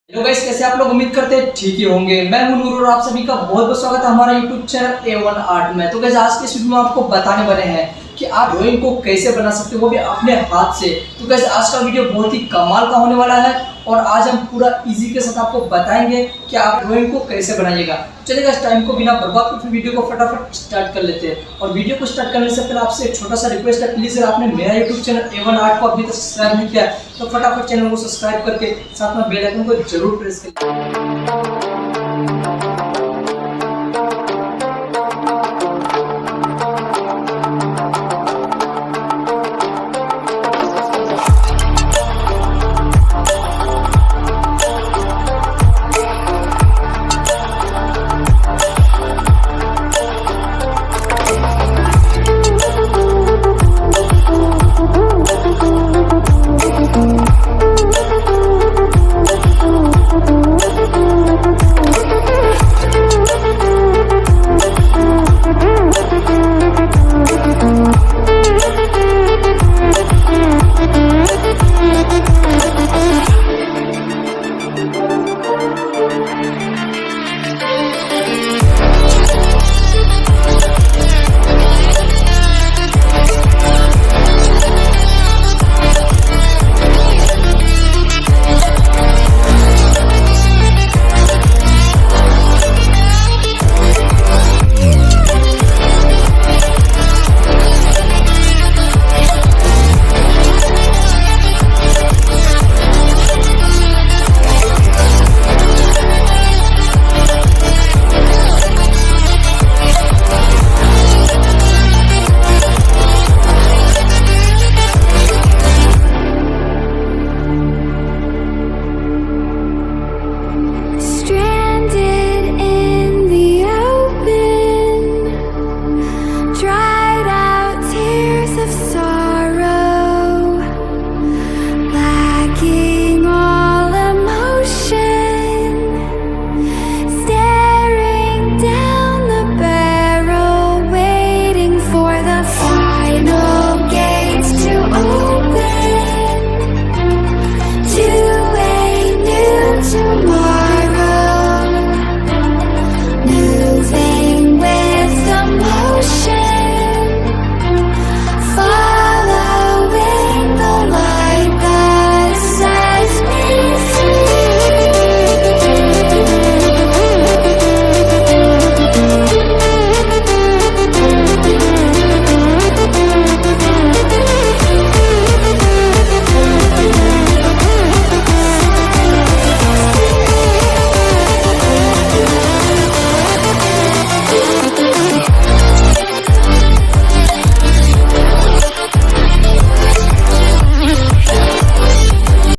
Hello guys, कैसे आप लोग? उम्मीद करते हैं ठीक ही होंगे। मैं हूं नूर और आप सभी का बहुत बहुत स्वागत है हमारा यूट्यूब चैनल A1 आर्ट में। तो गाइस, आज के इस वीडियो में आपको बताने वाले हैं कि आप ड्राइंग को कैसे बना सकते हो, वो भी अपने हाथ से। तो गाइस, आज का वीडियो बहुत ही कमाल का होने वाला है और आज हम पूरा इजी के साथ आपको बताएंगे कि आप ड्राइंग को कैसे बनाइएगा। चलिए गाइस, टाइम को बिना बर्बाद करते वीडियो को फटाफट स्टार्ट कर लेते हैं। और वीडियो को स्टार्ट करने से पहले आपसे एक छोटा सा रिक्वेस्ट है, प्लीज अगर आपने मेरा यूट्यूब चैनल A1 आर्ट को अभी तक सब्सक्राइब नहीं किया तो फटाफट चैनल को सब्सक्राइब करके साथ में बेल आइकन को जरूर प्रेस करें।